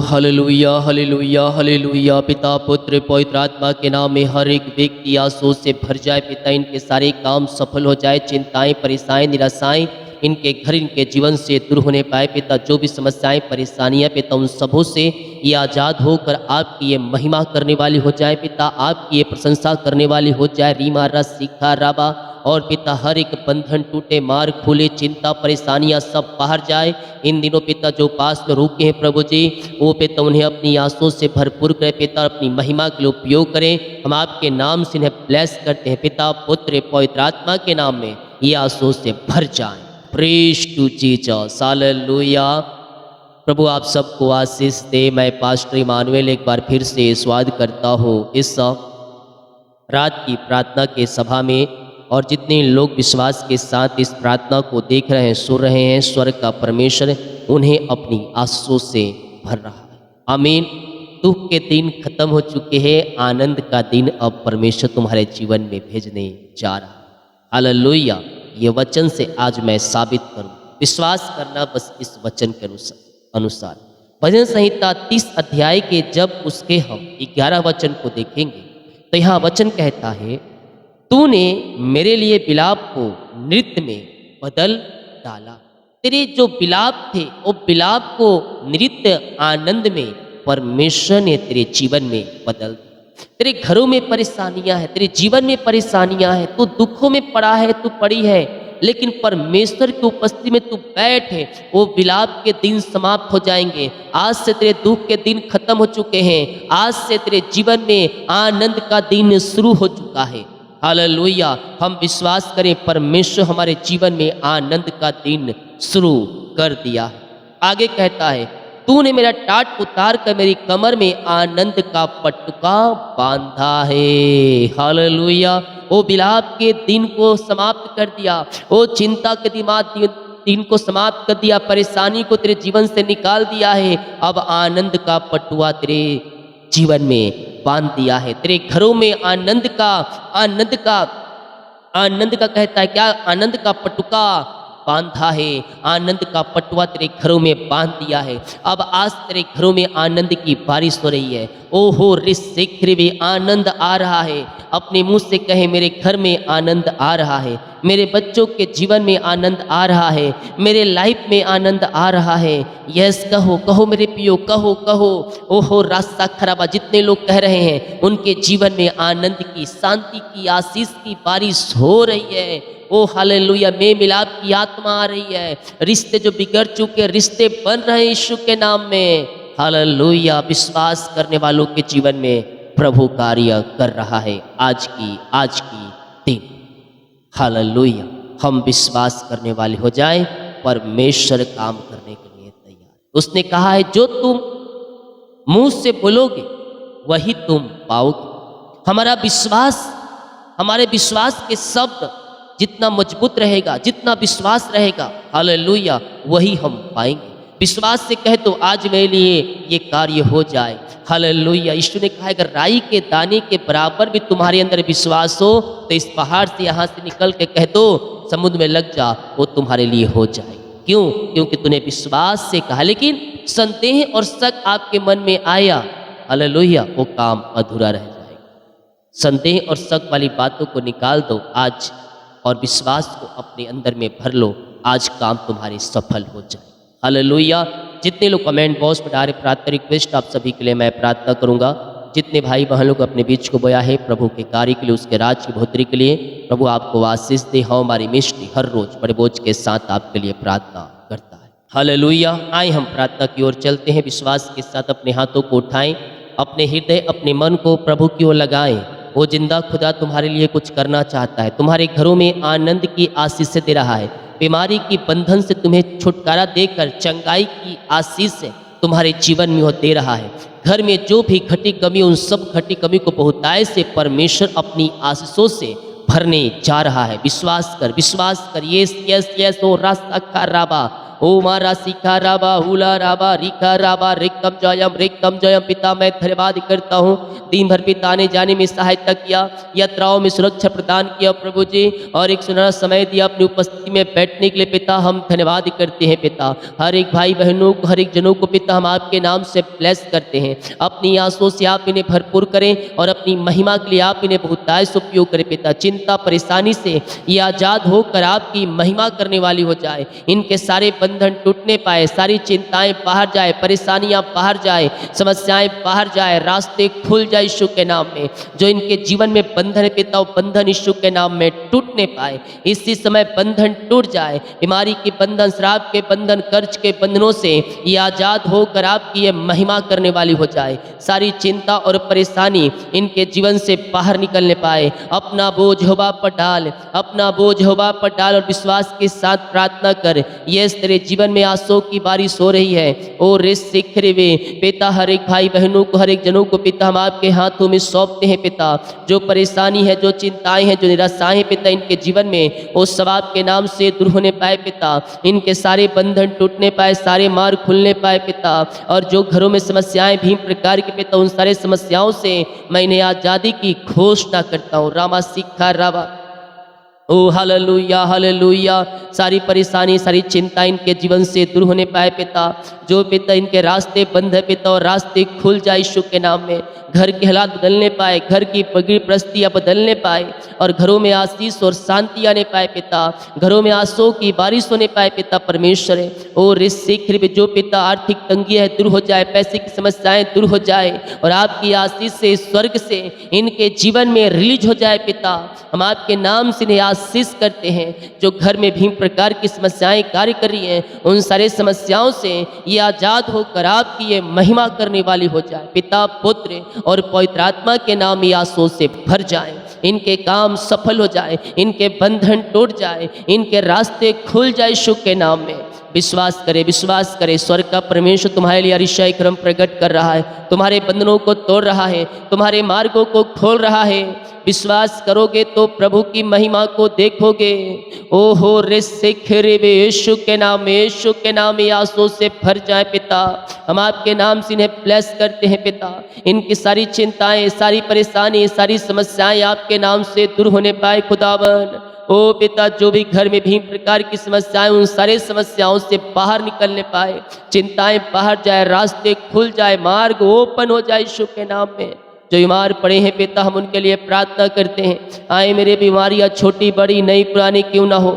Hallelujah hallelujah hallelujah. पिता पुत्र पवित्र आत्मा के नाम में हर एक व्यक्ति आंसू से भर जाए पिता, इनके सारे काम सफल हो जाए, चिंताएं परेशानी निराशाएं इनके घर इनके जीवन से दूर होने पाए पिता। जो भी समस्याएं परेशानियां पिता उन सबों से ये आज़ाद होकर आपकी ये महिमा करने वाली हो जाए पिता, आपकी ये प्रशंसा करने वाली हो जाए। रीमा रस सीखा राबा और पिता हर एक बंधन टूटे, मार्ग खुले, चिंता परेशानियां सब बाहर जाए। इन दिनों पिता जो पास में रुके हैं प्रभु जी, वो पिता उन्हें अपनी आंसुओं से भरपूर करें पिता, अपनी महिमा के लिए उपयोग करें। हम आपके नाम से इन्हें ब्लेस करते हैं पिता पुत्र पवित्र आत्मा के नाम में, ये आंसुओं से भर जाए। Praise to Jesus, hallelujah. प्रभु आप सबको आशीष दे। मैं पास्टर इमानुएल एक बार फिर से स्वागत करता हूँ इस रात की प्रार्थना के सभा में, और जितने लोग विश्वास के साथ इस प्रार्थना को देख रहे हैं सुन रहे हैं, स्वर्ग का परमेश्वर उन्हें अपनी आंसुओं से भर रहा है। आमीन। दुख के दिन खत्म हो चुके हैं, आनंद का दिन अब परमेश्वर तुम्हारे जीवन में भेजने जा रहा है। हालेलुया। ये वचन से आज मैं साबित करूं, विश्वास करना बस इस वचन के अनुसार। भजन संहिता 30 अध्याय के जब उसके हम 11 वचन को देखेंगे तो यहाँ वचन कहता है, तूने मेरे लिए विलाप को नृत्य में बदल डाला। तेरे जो विलाप थे वो विलाप को नृत्य आनंद में परमेश्वर ने तेरे जीवन में बदल दिया। तेरे घरों में परेशानियां हैं, तेरे जीवन में परेशानियां हैं, तू दुखों में पड़ा है, तू पड़ी है, लेकिन परमेश्वर की उपस्थिति में तू बैठ है, वो विलाप के दिन समाप्त हो जाएंगे। आज से तेरे दुख के दिन खत्म हो चुके हैं, आज से तेरे जीवन में आनंद का दिन शुरू हो चुका है। हालेलुया। हम विश्वास करें परमेश्वर हमारे जीवन में आनंद का दिन शुरू कर दिया है। आगे कहता है, तूने मेरा टाट उतार कर मेरी कमर में आनंद का पटुका बांधा है। हालेलुया। वो विलाप के दिन को समाप्त कर दिया, वो चिंता के दिन को समाप्त कर दिया, परेशानी को तेरे जीवन से निकाल दिया है। अब आनंद का पटुआ तेरे जीवन में बांध दिया है। तेरे घरों में आनंद का कहता है क्या, आनंद का पटुका बांधा है। आनंद का पटुआ तेरे घरों में बांध दिया है। अब आज तेरे घरों में आनंद की बारिश हो रही है। ओहो शीघ्र भी आनंद आ रहा है। अपने मुंह से कहे, मेरे घर में आनंद आ रहा है, मेरे बच्चों के जीवन में आनंद आ रहा है, मेरे लाइफ में आनंद आ रहा है। यस कहो, कहो मेरे पियो, कहो कहो। ओहो रास्ता खराबा जितने लोग कह रहे हैं, उनके जीवन में आनंद की, शांति की, आशीष की बारिश हो रही है। ओ हालेलुया। में मिलाप की आत्मा आ रही है। रिश्ते जो बिगड़ चुके रिश्ते बन रहे हैं यीशु के नाम में। हालेलुया। विश्वास करने वालों के जीवन में प्रभु कार्य कर रहा है आज की दिन। हालेलुया। हम विश्वास करने वाले हो जाए, परमेश्वर काम करने के लिए तैयार। उसने कहा है, जो तुम मुंह से बोलोगे वही तुम पाओगे। हमारे विश्वास के शब्द जितना मजबूत रहेगा, जितना विश्वास रहेगा, हालेलुया, वही हम पाएंगे। विश्वास से कहे तो आज मेरे लिए ये कार्य हो जाए। हालेलुया। यीशु ने कहा, अगर राई के दाने के बराबर भी तुम्हारे अंदर विश्वास हो तो इस पहाड़ से यहाँ से निकल के कह दो समुद्र में लग जा, वो तुम्हारे लिए हो जाए। क्यों? क्योंकि तूने विश्वास से कहा। लेकिन संदेह और शक आपके मन में आया, हालेलुया, वो काम अधूरा रह जाएगा। संदेह और शक वाली बातों को निकाल दो आज और विश्वास को अपने अंदर में भर लो, आज काम तुम्हारे सफल हो जाए। हालेलुया। जितने लोग कमेंट बॉक्स में डाले प्रार्थना रिक्वेस्ट, आप सभी के लिए मैं प्रार्थना करूंगा। जितने भाई बहन लोग अपने बीच को बोया है प्रभु के कार्य के लिए, उसके राज की बढ़ोतरी के लिए, प्रभु आपको आशीष दे। हाँ, हमारी मिस्टी हर रोज बड़े बोझ के साथ आपके लिए प्रार्थना करता है। हालेलुया। आए हम प्रार्थना की ओर चलते हैं। विश्वास के साथ अपने हाथों को उठाएं, अपने हृदय अपने मन को प्रभु की ओर लगाएं। वो जिंदा खुदा तुम्हारे लिए कुछ करना चाहता है। तुम्हारे घरों में आनंद की आशीष से दे रहा है। बीमारी की बंधन से तुम्हें छुटकारा देकर चंगाई की आशीष से तुम्हारे जीवन में वो दे रहा है। घर में जो भी घटी कमी, उन सब घटी कमी को बहुतायत से परमेश्वर अपनी आशीषों से भरने जा रहा है। विश्वास कर, विश्वास कर। Yes yes yes. ओ रास्ता का राबा, ओ मारा सिखा राबा हुला राबा रिखा राबा रिकम जयम पिता मैं धन्यवाद करता हूँ। दिन भर पिता आने जाने में सहायता किया, यात्राओं में सुरक्षा प्रदान किया प्रभु जी, और एक सुनहरा समय दिया अपनी उपस्थिति में बैठने के लिए पिता हम धन्यवाद करते हैं पिता। हर एक भाई बहनों को, हर एक जनों को पिता हम आपके नाम से ब्लेस करते हैं। अपनी आंसुओं से आप इन्हें भरपूर करें और अपनी महिमा के लिए आप इन्हें बहुतायत से उपयोग करें पिता। चिंता परेशानी से ये आज़ाद होकर आपकी महिमा करने वाली हो जाए। इनके सारे बंधन टूटने पाए, सारी चिंताएं बाहर जाए, परेशानियां बाहर जाए, समस्याएं बाहर जाए, रास्ते खुल जाए यीशु के नाम में। जो इनके जीवन में बंधन है पिता, वो बंधन यीशु के नाम में टूटने पाए। इसी समय बंधन टूट जाए, बीमारी के बंधन, शराब के बंधन, कर्ज के बंधनों से ये आज़ाद होकर आपकी ये महिमा करने वाली हो जाए। सारी चिंता और परेशानी इनके जीवन से बाहर निकलने पाए। अपना बोझ यहोवा पर डाल, अपना बोझ यहोवा पर डाल और विश्वास के साथ प्रार्थना कर। यस, तेरे जीवन में आंसू की बारिश हो रही है। ओ रे सिखरे वे पिता, हर एक भाई बहनों को, हर एक जनों को पिता हम आपके हाथों में सौंपते हैं पिता। जो परेशानी है, जो चिंताएं हैं, जो निराशाएं हैं पिता इनके जीवन में, वो सब आपके नाम से दूर होने पाए पिता। इनके सारे बंधन टूटने पाए, सारे मार्ग खुलने पाए पिता। और जो घरों में समस्याएं भी प्रकार के पिता, उन सारे समस्याओं से मैं इन्हें आज़ादी की घोषणा करता हूँ। रामा सिखा रावा, ओ हालेलुया हालेलुया। सारी परेशानी, सारी चिंता इनके जीवन से दूर होने पाए पिता। जो पिता इनके रास्ते बंद है पिता, और रास्ते खुल जाए यीशु के नाम में। घर के हालात बदलने पाए, घर की बगड़ी परिस्थितियाँ बदलने पाए, और घरों में आशीष और शांति आने पाए पिता। घरों में आंसू की बारिश होने पाए पिता परमेश्वर। ओ ऋषिखिर में जो पिता आर्थिक तंगी है दूर हो जाए, पैसे की समस्याएं दूर हो जाए, और आपकी आशीष से, स्वर्ग से इनके जीवन में रिलीज हो जाए पिता। हम आपके नाम से इन्हें आशीष करते हैं। जो घर में भी प्रकार की समस्याएं कार्य कर रही हैं, उन सारे समस्याओं से ये आज़ाद होकर आपकी ये महिमा करने वाली हो जाए पिता, पुत्र और पवित्र आत्मा के नाम ये आंसू से भर जाए। इनके काम सफल हो जाए, इनके बंधन टूट जाए, इनके रास्ते खुल जाए यीशु के नाम में। विश्वास करे, विश्वास करे। स्वर्ग का परमेश्वर तुम्हारे लिए अतिशय क्रम प्रकट कर रहा है, तुम्हारे बंधनों को तोड़ रहा है, तुम्हारे मार्गों को खोल रहा है। विश्वास करोगे तो प्रभु की महिमा को देखोगे। ओहो रे सिखरे वे यीशु के नाम में, यीशु के नाम में आंसू से भर जाए पिता। हम आपके नाम से इन्हें ब्लेस करते हैं पिता। इनकी सारी चिंताएं, सारी परेशानी, सारी समस्याएं आपके नाम से दूर होने पाए खुदावन। ओ पिता, जो भी घर में भी प्रकार की समस्याएं, उन सारे समस्याओं से बाहर निकलने पाए, चिंताएं बाहर जाए, रास्ते खुल जाए, मार्ग ओपन हो जाए यीशु के नाम में। जो बीमार पड़े हैं पिता, हम उनके लिए प्रार्थना करते हैं। आए मेरे बीमारियां छोटी बड़ी नई पुरानी क्यों ना हो,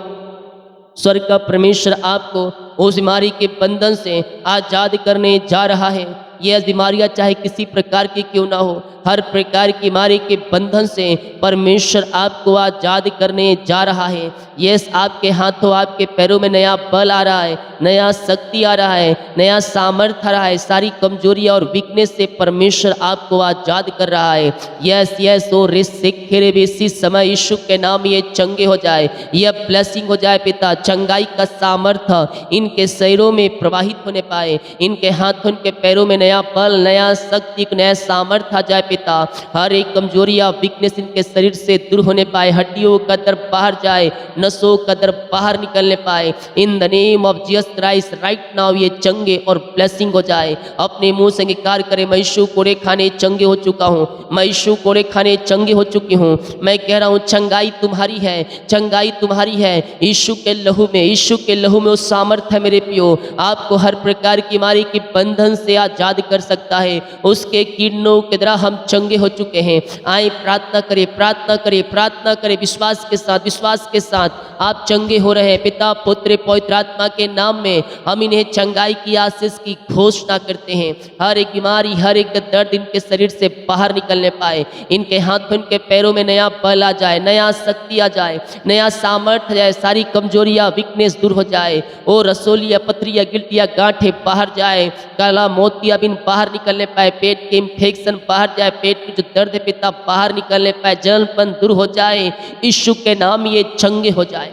स्वर्ग का परमेश्वर आपको उस बीमारी के बंधन से आज़ाद करने जा रहा है। यह बीमारियां चाहे किसी प्रकार की क्यों ना हो, हर प्रकार की बीमारी के बंधन से परमेश्वर आपको आज़ाद करने जा रहा है। यस, आपके हाथों, आपके पैरों में नया बल आ रहा है, नया शक्ति आ रहा है, नया सामर्थ्य आ रहा है। सारी कमजोरियां और वीकनेस से परमेश्वर आपको आज़ाद कर रहा है। यस यस, ओ रिसिखरे इसी समय यीशु के नाम ये चंगे हो जाए, यह ब्लेसिंग हो जाए पिता। चंगाई का सामर्थ्य इनके शरीरों में प्रवाहित होने पाए, इनके हाथों, इनके पैरों में नया बल, नया शक्ति, नया सामर्थ्य आ जाए पिता। हर एक कमजोरियां, वीकनेस इनके शरीर से दूर होने पाए, हड्डियों का दर्द बाहर जाए, नसों का दर्द बाहर निकलने पाए। In the name of Jesus Christ right now ये चंगे और ब्लेसिंग हो जाए। अपने मुंह से अंगीकार करें, मैं यीशु कोड़े खाने चंगे हो चुका हूँ, मैं यीशु कोड़े खाने चंगे हो चुकी हूँ। मैं कह रहा हूँ चंगाई तुम्हारी है, चंगाई तुम्हारी है। यीशु के लहू में, यीशु के लहू में वो सामर्थ्य है मेरे प्रियो, आपको हर प्रकार की बीमारी के बंधन से आजाद कर सकता है। उसके किरणों के द्वारा हम चंगे हो चुके हैं। आए प्रार्थना करें, प्रार्थना करें, प्रार्थना करें विश्वास के साथ, विश्वास के साथ आप चंगे हो रहे हैं। पिता, पुत्र, पवित्र आत्मा के नाम में हम इन्हें चंगाई की आशीष की घोषणा करते हैं। हर एक बीमारी, हर एक दर्द इनके शरीर से बाहर निकलने पाए, इनके हाथों, इनके पैरों में नया बल आ जाए, नया शक्ति आ जाए, नया सामर्थ्य आ जाए। सारी कमजोरियां, वीकनेस दूर हो जाए। ओ रसोलिया, पथरिया, गिल्टिया, गांठे बाहर जाए, काला मोतियाबिंद बाहर निकलने पाए, पेट के इन्फेक्शन बाहर जाए, पेट में जो दर्द है पिता बाहर निकलने पाए, जलपन दूर हो जाए। यीशु के नाम ये चंगे हो जाए।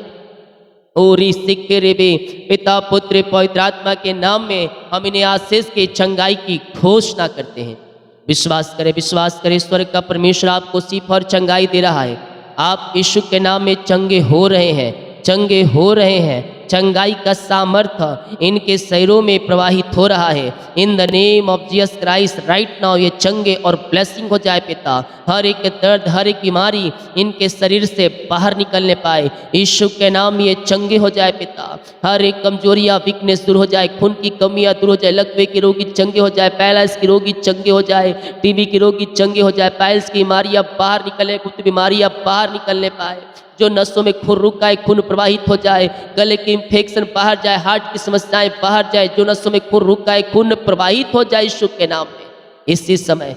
ओरी सिक्के पिता, पुत्र, पवित्र आत्मा के नाम में हम इन्हें आशीष की चंगाई की घोषणा करते हैं। विश्वास करें, विश्वास करें, स्वर्ग का परमेश्वर आपको सिर्फ और चंगाई दे रहा है। आप यीशु के नाम में चंगे हो रहे हैं। चंगे हो रहे हैं। चंगाई का सामर्थ्य इनके शरीरों में प्रवाहित हो रहा है। In the name of Jesus Christ right now ये चंगे और ब्लेसिंग हो जाए पिता। हर एक दर्द, हर एक बीमारी इनके शरीर से बाहर निकलने पाए। यीशु के नाम ये चंगे हो जाए पिता। हर एक कमजोरियाँ, वीकनेस दूर हो जाए, खून की कमियाँ दूर हो जाए, लकवे के रोगी चंगे हो जाए, पैरालाइज के रोगी चंगे हो जाए, टीबी के रोगी चंगे हो जाए, पाइल्स की बीमारियाँ बाहर निकले, गुप्त बीमारियाँ बाहर निकलने पाए। जो नसों में खून रुका है खून प्रवाहित हो जाए, गले की इंफेक्शन बाहर जाए, हार्ट की समस्याएं बाहर जाए, जो नसों में खून रुका है खून प्रवाहित हो जाए यीशु के नाम में। इसी समय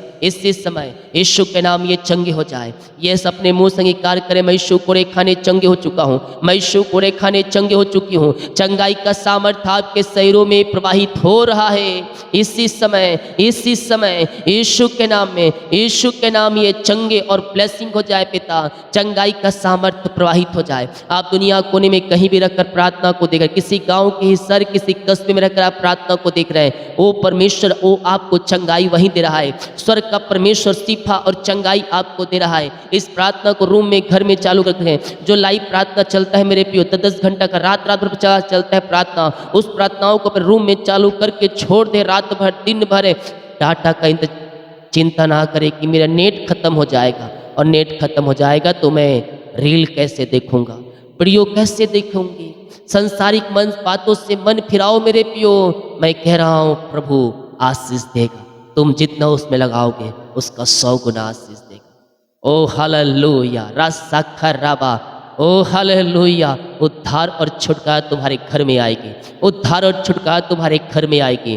यीशु के नाम ये चंगे हो जाए। ये अपने मुंह से अंगीकार करें, मैं यीशु कोड़े खाने चंगे हो चुका हूँ, मैं यीशु कोड़े खाने चंगे हो चुकी हूँ। चंगाई का सामर्थ्य आपके शरीरों में प्रवाहित हो रहा है। इसी समय यीशु के नाम में, यीशु के नाम ये चंगे और ब्लेसिंग हो जाए पिता। चंगाई का सामर्थ्य प्रवाहित हो जाए। आप दुनिया कोने में कहीं भी रखकर प्रार्थना को देख रहे, किसी गांव के हिस्से, किसी कस्बे में रखकर आप प्रार्थना को देख रहे हैं, ओ परमेश्वर ओ आपको चंगाई वहीं दे रहा है। स्वर्ग का परमेश्वर शिफा और चंगाई आपको दे रहा है। इस प्रार्थना को रूम में, घर में चालू करते हैं। जो लाइव प्रार्थना चलता है मेरे प्रियो, 10 घंटा का रात भर चलता है प्रार्थना, उस प्रार्थनाओं को अपने रूम में चालू करके छोड़ दे। रात भर दिन भर डाटा का चिंता ना करे कि मेरा नेट खत्म हो जाएगा, और नेट खत्म हो जाएगा तो मैं रील कैसे देखूंगा, वीडियो कैसे देखूंगी। संसारिक मन बातों से मन फिराओ मेरे पियो। मैं कह रहा हूं प्रभु आशीष देगा। तुम जितना उसमें लगाओगे उसका 100 गुना आशीष देगा। ओ हालेलुया रासाखर राबा, ओ हालेलुया। उद्धार और छुटकारा तुम्हारे घर में आएगी, उद्धार और छुटकारा तुम्हारे घर में आएगी।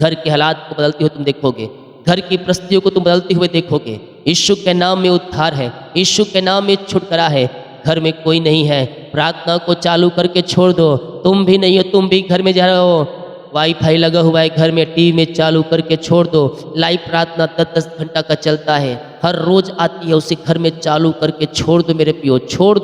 घर के हालात को बदलते हुए तुम देखोगे, घर की परिस्थितियों को तुम बदलते हुए देखोगे। यीशु के नाम में उद्धार है, यीशु के नाम में छुटकारा है। घर में कोई नहीं है, प्रार्थना को चालू करके छोड़ दो। तुम भी नहीं हो, तुम भी घर में जा रहे हो, वाईफाई लगा हुआ है घर में, टीवी में चालू करके छोड़ दो। लाइव प्रार्थना 10-10 घंटा का चलता है, हर रोज आती है, उसे घर में चालू करके छोड़ दो मेरे पियो, छोड़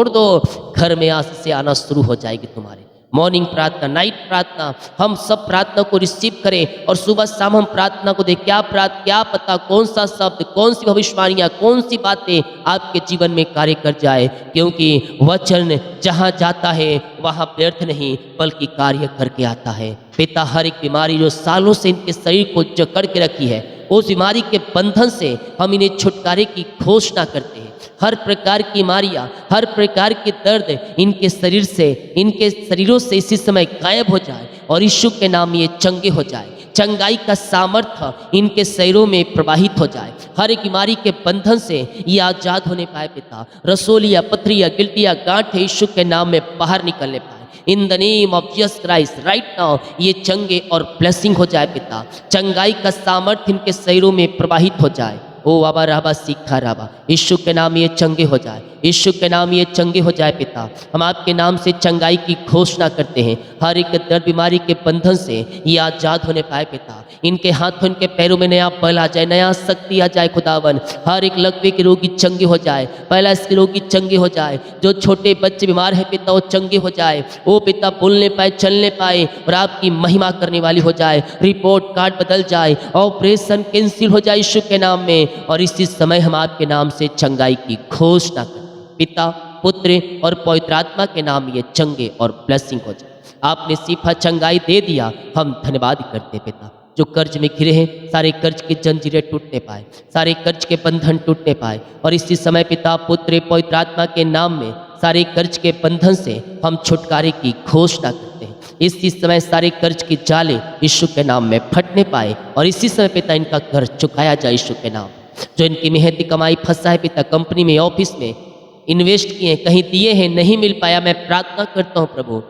दो। घर में आज से आना शुरू हो जाएगी तुम्हारे। मॉर्निंग प्रार्थना, नाइट प्रार्थना, हम सब प्रार्थना को रिसीव करें और सुबह शाम हम प्रार्थना को दें। क्या पता कौन सा शब्द, कौन सी भविष्यवाणियाँ, कौन सी बातें आपके जीवन में कार्य कर जाए, क्योंकि वचन जहाँ जाता है वहाँ व्यर्थ नहीं बल्कि कार्य करके आता है। पिता हर एक बीमारी जो सालों से इनके शरीर को जकड़ के रखी है, उस बीमारी के बंधन से हम इन्हें छुटकारे की घोषणा करते हैं। हर प्रकार की बीमारियाँ, हर प्रकार के दर्द इनके शरीर से, इनके शरीरों से इसी समय गायब हो जाए और यीशु के नाम ये चंगे हो जाए। चंगाई का सामर्थ्य इनके शरीरों में प्रवाहित हो जाए। हर एक बीमारी के बंधन से ये आजाद होने पाए पिता। रसोलिया, पथरिया, गिल्टिया, गांठ यीशु के नाम में बाहर निकलने पाए। In the name of Jesus Christ right now ये चंगे और ब्लेसिंग हो जाए पिता। चंगाई का सामर्थ्य इनके शरीरों में प्रवाहित हो जाए। ओ बाबा राबा सीखा राबा, यीशु के नाम ये चंगे हो जाए, यीशु के नाम ये चंगे हो जाए पिता। हम आपके नाम से चंगाई की घोषणा करते हैं। हर एक दर्द बीमारी के बंधन से ये आजाद होने पाए पिता। इनके हाथों, इनके पैरों में नया बल आ जाए, नया शक्ति आ जाए खुदावन। हर एक लकवे के रोगी चंगे हो जाए, पहला इसके रोगी चंगे हो जाए। जो छोटे बच्चे बीमार है पिता वो चंगे हो जाए, वो पिता बोलने पाए, चलने पाए और आपकी महिमा करने वाली हो जाए। रिपोर्ट कार्ड बदल जाए, ऑपरेशन कैंसिल हो जाए यीशु के नाम में। और इसी समय हम आपके नाम से चंगाई की घोषणा करते हैं। पिता, पुत्र और पवित्र आत्मा के नाम ये चंगे और ब्लेसिंग हो जाए। आपने सिफा चंगाई दे दिया, हम धन्यवाद करते पिता। जो कर्ज में घिरे हैं सारे कर्ज की जंजीरें टूटने पाए, सारे कर्ज के बंधन टूटने पाए। और इसी समय पिता, पुत्र, पवित्र आत्मा के नाम में सारे कर्ज के बंधन से हम छुटकारे की घोषणा करते हैं। इसी समय सारे कर्ज की जाले यीशु के नाम में फटने पाए और इसी समय पिता इनका कर्ज चुकाया जाए यीशु के नाम। जो इनकी मेहनती कमाई फंसा है पिता, कंपनी में, ऑफिस में इन्वेस्ट किए, कहीं दिए हैं, नहीं मिल पाया, मैं प्रार्थना करता हूँ प्रभु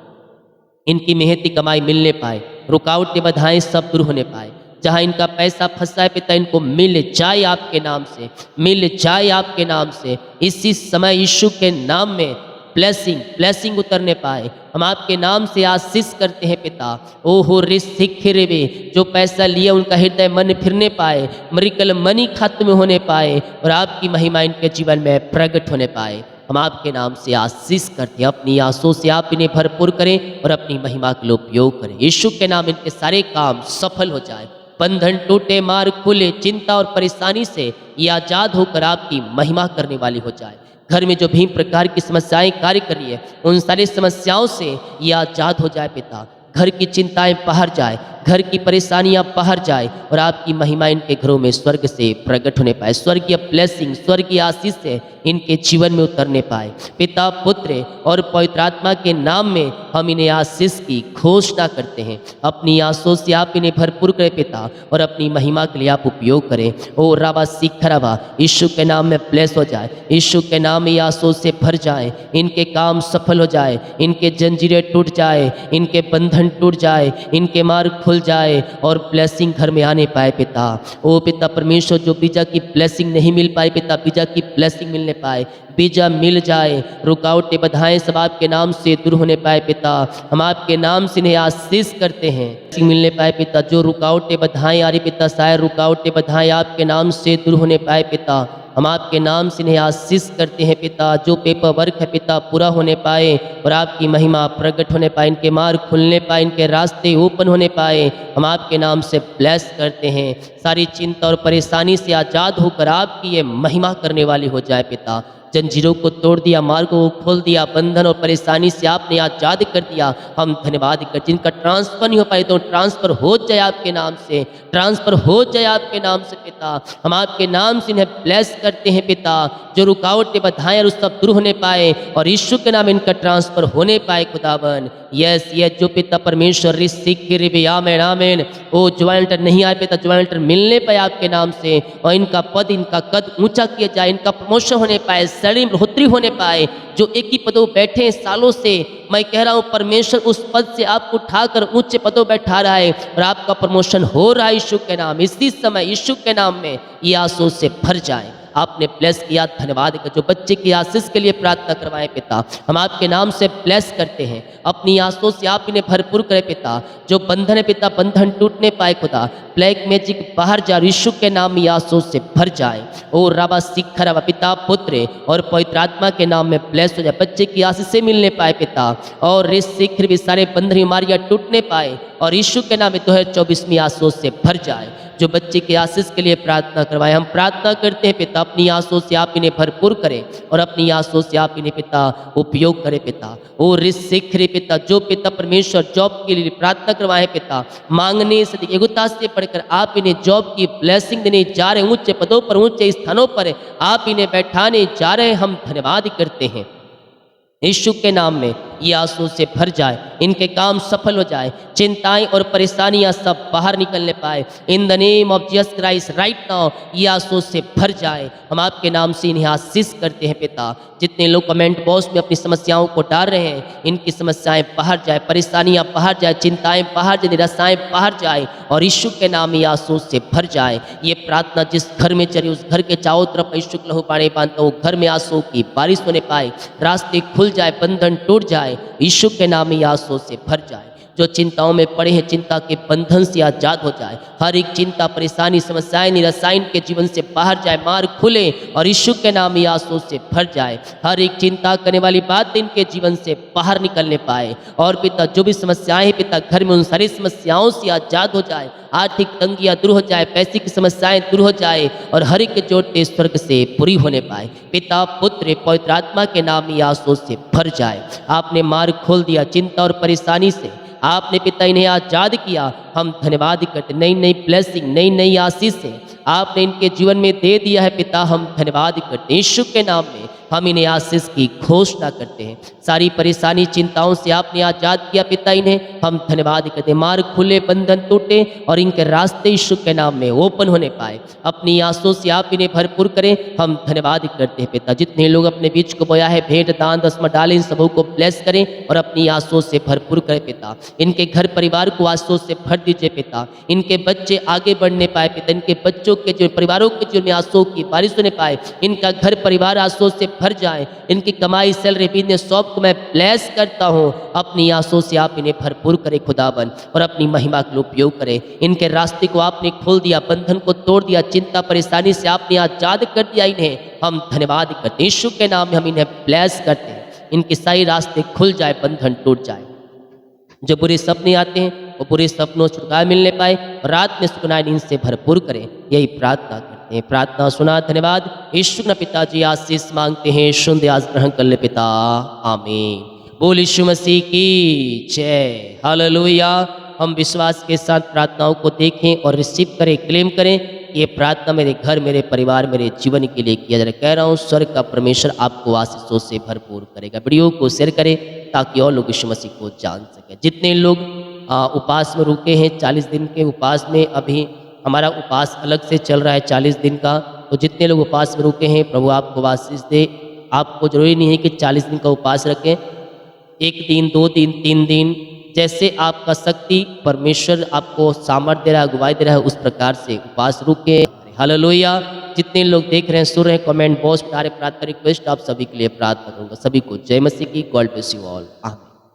इनकी मेहनती कमाई मिलने पाए, रुकावटें बाधाएं सब दूर होने पाए। जहाँ इनका पैसा फंसा है पिता इनको मिल जाए आपके नाम से, मिल जाए आपके नाम से। इसी समय यीशु के नाम में ब्लेसिंग उतरने पाए। हम आपके नाम से आशीष करते हैं पिता। ओहो रिसिखिरेवे, जो पैसा लिया उनका हृदय मन फिरने पाए, मरिकल मनी खाते में होने पाए और आपकी महिमा इनके जीवन में प्रकट होने पाए। हम आपके नाम से आशीष करते हैं। अपनी आंसू से आप इन्हें भरपूर करें और अपनी महिमा के लिए उपयोग करें। यीशु के नाम इनके सारे काम सफल हो जाए, बंधन टूटे, मार्ग खुले, चिंता और परेशानी से ये आजाद होकर आपकी महिमा करने वाली हो जाए। घर में जो भी प्रकार की समस्याएं कार्य कर रही है, उन सारी समस्याओं से ये आज़ाद हो जाए पिता। घर की चिंताएं बाहर जाए, घर की परेशानियां बाहर जाए और आपकी महिमा इनके घरों में स्वर्ग से प्रकट होने पाए। स्वर्गीय ब्लेसिंग, स्वर्गीय आशीष से इनके जीवन में उतरने पाए। पिता, पुत्र और पवित्र आत्मा के नाम में हम इन्हें आशीष की घोषणा करते हैं। अपनी आशीषों से आप इन्हें भरपूर करें पिता, और अपनी महिमा के लिए आप उपयोग करें। ओ राबा सीखराबा, यीशु के नाम में ब्लेस हो जाए, यीशु के नाम में आशीषों से भर जाए, इनके काम सफल हो जाए, इनके जंजीरें टूट जाए, इनके बंधन टूट जाए, इनके मार्ग खुल जाए और ब्लेसिंग घर में आने पाए पिता। ओ पिता परमेश्वर, जो बीजा की ब्लेसिंग नहीं मिल पाई पिता, बीजा की ब्लेसिंग मिलने पाए, बीजा मिल जाए, रुकावटें बाधाएं सब आपके नाम से दूर होने पाए पिता। हम आपके नाम से इन्हें आशीष करते हैं, मिलने पाए पिता। जो रुकावटें बाधाएं आ रही पिता, शायद रुकावटें बाधाएं आपके नाम से दूर होने पाए पिता। हम आपके नाम से इन्हें आशीष करते हैं पिता। जो पेपर वर्क है पिता पूरा होने पाए और आपकी महिमा प्रकट होने पाए, इनके मार्ग खुलने पाए, इनके रास्ते ओपन होने पाए, हम आपके नाम से ब्लेस करते हैं। सारी चिंता और परेशानी से आज़ाद होकर आपकी ये महिमा करने वाली हो जाए पिता। जंजीरों को तोड़ दिया, मार्गों को खोल दिया, बंधन और परेशानी से आपने आज़ाद कर दिया। हम धन्यवाद कर, जिनका ट्रांसफ़र नहीं हो पाए तो ट्रांसफ़र हो जाए आपके नाम से, ट्रांसफ़र हो जाए आपके नाम से पिता। हम आपके नाम से इन्हें ब्लेस करते हैं पिता। जो रुकावटें बाधाएं और उस सब दूर होने पाए और यीशु के नाम इनका ट्रांसफ़र होने पाए खुदावन। यस ये जो पिता परमेश्वर आमेन आमेन। ओ ज्वाइंटर नहीं आए पिता, ज्वाइंटर मिलने पाए आपके नाम से, और इनका पद, इनका कद ऊंचा किया जाए, इनका प्रमोशन होने पाए, शरीर में बढ़ोतरी होने पाए। जो एक ही पदों बैठे हैं सालों से, मैं कह रहा हूँ परमेश्वर उस पद से आपको उठाकर ऊंचे पदों बैठा रहा है और आपका प्रमोशन हो रहा है यीशु के नाम। इसी समय यीशु के नाम में ये आंसू से भर जाए। आपने ब्लेस किया, धन्यवाद का। जो बच्चे की आशीष के लिए प्रार्थना करवाएं पिता, हम आपके नाम से ब्लेस करते हैं। अपनी आंसुओं से आप इन्हें भरपूर करें पिता। जो बंधन है पिता, बंधन टूटने पाए खुदा, ब्लैक मैजिक बाहर जा, यीशु के नाम में आंसुओं से भर जाए। ओ राबा सिखरा पिता, पुत्र और पवित्र आत्मा के नाम में ब्लेस हो जाए। बच्चे की आशीष से मिलने पाए पिता, और इस शीघ्र भी सारे बंधन बीमारियां टूटने पाए और यीशु के नाम में 2024 में आंसुओं से भर जाए। जो बच्चे की आशीष के लिए प्रार्थना करवाए, हम प्रार्थना करते हैं पिता, अपनी आंसुओं से आप इन्हें भरपूर करें और अपनी आंसुओं से आप इन्हें पिता उपयोग करें पिता। ओ रिसिखरे पिता, जो पिता परमेश्वर जॉब के लिए प्रार्थना करवाए पिता, मांगने से एगुता से पढ़कर आप इन्हें जॉब की ब्लेसिंग देने जा रहे हैं। ऊंचे पदों पर, ऊंचे स्थानों पर आप इन्हें बैठाने जा रहे हैं। हम धन्यवाद करते हैं यीशु के नाम में। ये आंसू से भर जाए, इनके काम सफल हो जाए, चिंताएं और परेशानियां सब बाहर निकलने पाए। In the name of Jesus Christ right now ये आंसू से भर जाए। हम आपके नाम से इन्हें आशीष करते हैं पिता। जितने लोग कमेंट बॉक्स में अपनी समस्याओं को डाल रहे हैं, इनकी समस्याएं बाहर जाए, परेशानियां बाहर जाए, चिंताएं बाहर जाए, निराशाएं बाहर जाए और यीशु के नाम ये आंसू से भर जाए। ये प्रार्थना जिस घर में चली, उस घर के चारों तरफ यीशु के लहू पानी बांधता, वो घर में आंसू की बारिश होने पाए, रास्ते खुल जाए, बंधन टूट जाए, यीशु के नाम में आंसू से भर जाए। जो चिंताओं में पड़े हैं, चिंता के बंधन से आजाद हो जाए। हर एक चिंता, परेशानी, समस्याएं, निराशाएं के जीवन से बाहर जाए, मार्ग खुले और यीशु के नाम में आंसू से भर जाए। हर एक चिंता करने वाली बात इनके जीवन से बाहर निकलने पाए। और पिता जो भी समस्याएं हैं पिता घर में, उन सारी समस्याओं से आजाद हो जाए। आर्थिक तंगियां दूर हो जाए, पैसे की समस्याएं दूर हो जाए और हर एक जोड़ते स्वर्ग से पूरी होने पाए। पिता, पुत्र, पवित्र आत्मा के नाम में आंसू से भर जाए। आपने मार्ग खोल दिया चिंता और परेशानी से, आपने पिता इन्हें आजाद किया। हम धन्यवाद करते, नई नई ब्लेसिंग, नई नई आशीष से आपने इनके जीवन में दे दिया है पिता। हम धन्यवाद करते हैं यीशु के नाम में। हम इन्हें आशीष की घोषणा करते हैं। सारी परेशानी, चिंताओं से आपने आजाद किया पिता इन्हें। हम धन्यवाद करते हैं। मार्ग खुले, बंधन टूटे और इनके रास्ते यीशु के नाम में ओपन होने पाए। अपनी आंसुओं से आप इन्हें भरपूर करें। हम धन्यवाद करते हैं पिता। जितने लोग अपने बीच को बोया है, भेंट, दान, दसमा डालें, इन सबों को ब्लेस करें और अपनी आंसुओं से भरपूर करें पिता। इनके घर परिवार को आंसुओं से भर दीजिए पिता। इनके बच्चे आगे बढ़ने पाए पिता। इनके बच्चों के जो परिवारों के जीवन में आंसुओं की बारिश होने पाए। इनका घर परिवार आंसुओं से भर जाए। इनकी कमाई, सैलरी, बिजनेस सब को मैं ब्लेस करता हूँ। अपनी आंसुओं से आप इन्हें भरपूर करें खुदाबंद और अपनी महिमा के लिए उपयोग करें। इनके रास्ते को आपने खोल दिया, बंधन को तोड़ दिया, चिंता परेशानी से आपने आजाद कर दिया इन्हें। हम धन्यवाद करते हैं यीशु के नाम में। हम इन्हें ब्लेस करते हैं। इनके सारे रास्ते खुल जाए, बंधन टूट जाए। जो बुरे सपने आते हैं वो बुरे सपनों से छुटकारा मिलने पाए। रात में सुकून इनसे भरपूर करें। यही प्रार्थना करते हैं। करते हैं। प्रार्थना सुना, धन्यवाद। यीशु न पिताजी आशीष मांगते हैं, सुन दे आज ग्रहण कर ले पिता, आमीन। बोल यीशु मसीह की जय, हालेलुया। हम विश्वास के साथ प्रार्थनाओं को देखें और रिसीव करें, क्लेम करें। ये प्रार्थना मेरे घर, मेरे परिवार, मेरे जीवन के लिए किया जा रहा है। कह रहा हूँ स्वर्ग का परमेश्वर आपको आशीषों से भरपूर करेगा। वीडियो को शेयर करें ताकि और लोग यीशु मसीह को जान सकें। जितने लोग उपवास में रुके हैं 40 दिन के उपवास में, अभी हमारा उपवास अलग से चल रहा है 40 दिन का, तो जितने लोग उपवास में रुके हैं प्रभु आपको आशीष दे। आपको जरूरी नहीं है कि 40 दिन का उपवास रखें, 1 दिन, 2 दिन, 3 दिन, जैसे आपका शक्ति परमेश्वर आपको सामर्थ्य दे रहा है, अगुवाई दे रहा है, उस प्रकार से उपवास रुके। हालेलुया। जितने लोग देख रहे हैं, सुन रहे हैं, कमेंट बॉक्स में आ रहे प्रार्थना रिक्वेस्ट, आप सभी के लिए प्रार्थना करूंगा। सभी को जय मसीह की। God bless you all. आमीन।